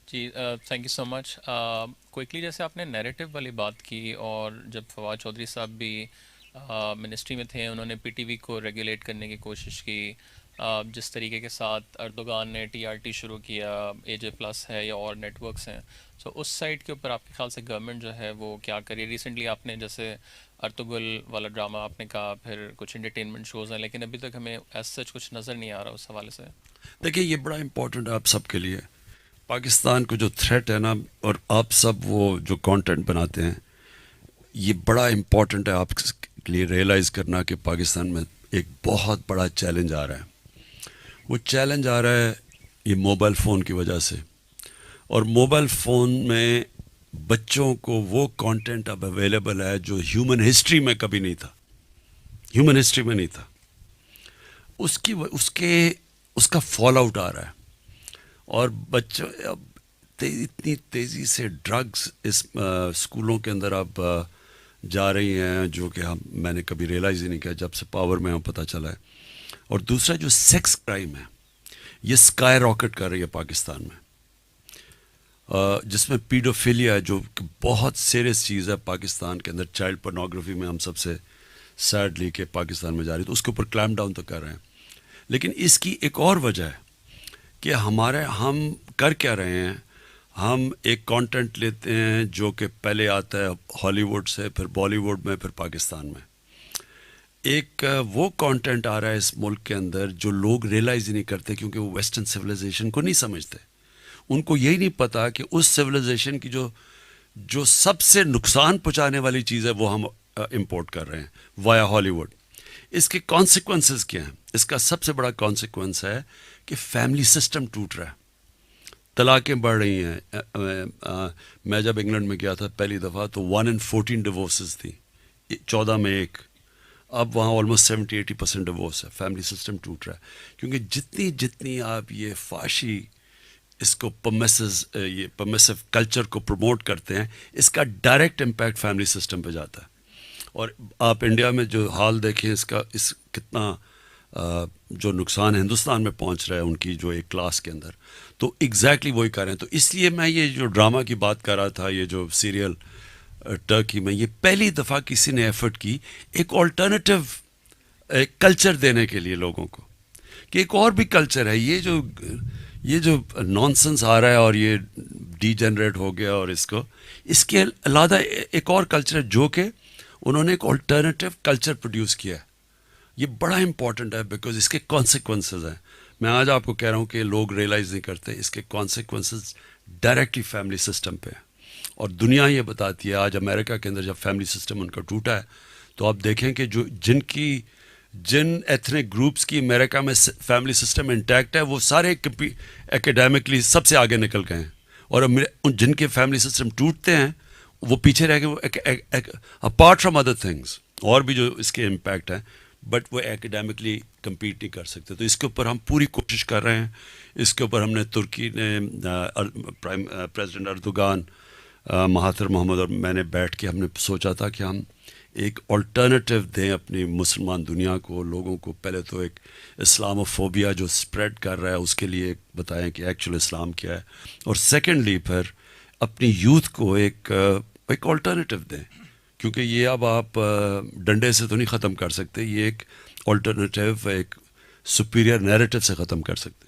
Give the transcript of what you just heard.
G thank you so much. Quickly جیسے آپ نے نیریٹو والی بات کی، اور جب فواد چودھری صاحب بھی منسٹری میں تھے، انہوں نے پی ٹی وی کو ریگولیٹ کرنے کی کوشش کی. جس طریقے کے ساتھ اردوغان نے ٹی آر ٹی شروع کیا، اے جے پلس ہے یا اور نیٹ ورکس ہیں، سو اس سائٹ کے اوپر آپ کے خیال سے گورنمنٹ جو ہے وہ کیا کری؟ ریسنٹلی آپ نے جیسے ارطغرل والا ڈرامہ آپ نے کہا، پھر کچھ انٹرٹینمنٹ شوز ہیں، لیکن ابھی تک ہمیں ایز سچ کچھ نظر نہیں آ رہا اس حوالے سے. دیکھیے یہ بڑا امپورٹنٹ ہے آپ سب کے لیے. پاکستان کو جو تھریٹ ہے نا، اور آپ سب وہ جو کانٹینٹ بناتے ہیں، یہ بڑا امپورٹنٹ ہے آپ کے لیے ریئلائز کرنا کہ پاکستان میں ایک بہت بڑا چیلنج آ رہا ہے. وہ چیلنج آ رہا ہے یہ موبائل فون کی وجہ سے. اور موبائل فون میں بچوں کو وہ کانٹینٹ اب اویلیبل ہے جو ہیومن ہسٹری میں کبھی نہیں تھا. ہیومن ہسٹری میں نہیں تھا. اس کا فال آؤٹ آ رہا ہے. اور بچوں اب اتنی تیزی سے ڈرگس اس اسکولوں کے اندر اب جا رہی ہیں جو کہ میں نے کبھی ریئلائز ہی نہیں کیا جب سے پاور میں ہوں پتہ چلا ہے. اور دوسرا جو سیکس کرائم ہے، یہ اسکائی راکٹ کر رہی ہے پاکستان میں. جس میں پیڈوفیلیا ہے جو کہ بہت سیریس چیز ہے پاکستان کے اندر. چائلڈ پورنوگرافی میں ہم سب سے سیڈلی کہ پاکستان میں جا رہی ہے، تو اس کے اوپر کلیم ڈاؤن تو کر رہے ہیں. لیکن اس کی ایک اور وجہ ہے کہ ہم کر کیا رہے ہیں. ہم ایک کانٹینٹ لیتے ہیں جو کہ پہلے آتا ہے ہالی ووڈ سے، پھر بالی ووڈ میں، پھر پاکستان میں. ایک وہ کانٹینٹ آ رہا ہے اس ملک کے اندر جو لوگ ریئلائز ہی نہیں کرتے، کیونکہ وہ ویسٹرن سویلائزیشن کو نہیں سمجھتے. ان کو یہی نہیں پتا کہ اس سویلائزیشن کی جو سب سے نقصان پہنچانے والی چیز ہے وہ ہم امپورٹ کر رہے ہیں وایا ہالی ووڈ. اس کے کانسیکوینسز کیا ہیں؟ اس کا سب سے بڑا کانسیکوینس ہے کہ فیملی سسٹم ٹوٹ رہا ہے. طلاقیں بڑھ رہی ہیں. میں جب انگلینڈ میں گیا تھا پہلی دفعہ تو 1 in 14 ڈیورسز تھی، 14 میں ایک. اب وہاں آلموسٹ 70-80% ڈیورس ہے. فیملی سسٹم ٹوٹ رہا ہے کیونکہ جتنی آپ یہ فاشی اس کو یہ پرمیسو کلچر کو پروموٹ کرتے ہیں، اس کا ڈائریکٹ امپیکٹ فیملی سسٹم پہ جاتا ہے. اور آپ انڈیا میں جو حال دیکھیں اس کتنا جو نقصان ہندوستان میں پہنچ رہا ہے ان کی جو ایک کلاس کے اندر، تو ایگزیکٹلی وہی کر رہے ہیں. تو اس لیے میں یہ جو ڈرامہ کی بات کر رہا تھا، یہ جو سیریل ٹرکی میں، یہ پہلی دفعہ کسی نے ایفرٹ کی ایک آلٹرنیٹو ایک کلچر دینے کے لیے لوگوں کو، کہ ایک اور بھی کلچر ہے. یہ جو نانسنس آ رہا ہے اور یہ ڈی جنریٹ ہو گیا، اور اس کے علیحدہ ایک اور کلچر ہے جو کہ انہوں نے ایک آلٹرنیٹو کلچر پروڈیوس کیا ہے. یہ بڑا امپورٹنٹ ہے بیکاز اس کے کانسیکوینسز ہیں. میں آج آپ کو کہہ رہا ہوں کہ لوگ ریئلائز نہیں کرتے اس کے کانسیکوینسز ڈائریکٹلی فیملی سسٹم پہ ہیں. اور دنیا یہ بتاتی ہے آج امریکہ کے اندر جب فیملی سسٹم ان کا ٹوٹا ہے، تو آپ دیکھیں کہ جن ایتھنک گروپس کی امریکہ میں فیملی سسٹم انٹیکٹ ہے، وہ سارے اکیڈیمکلی سب سے آگے نکل گئے ہیں. اور جن کے فیملی سسٹم ٹوٹتے ہیں وہ پیچھے رہ گئے، اپارٹ فرام ادر تھنگس اور بھی جو اس کے امپیکٹ ہیں، بٹ وہ اکیڈیمکلی کمپیٹ نہیں کر سکتے. تو اس کے اوپر ہم پوری کوشش کر رہے ہیں. اس کے اوپر ہم نے ترکی نے پریزیڈنٹ اردوغان، مہاتر محمد اور میں نے بیٹھ کے ہم نے سوچا تھا کہ ہم ایک آلٹرنیٹو دیں اپنی مسلمان دنیا کو، لوگوں کو. پہلے تو ایک اسلام فوبیا جو اسپریڈ کر رہا ہے اس کے لیے بتائیں کہ ایکچوئل اسلام کیا ہے، اور سیکنڈلی پھر اپنی یوتھ کو ایک آلٹرنیٹو دیں. کیونکہ یہ اب آپ ڈنڈے سے تو نہیں ختم کر سکتے، یہ ایک آلٹرنیٹو ایک سپیریئر نیریٹو سے ختم کر سکتے.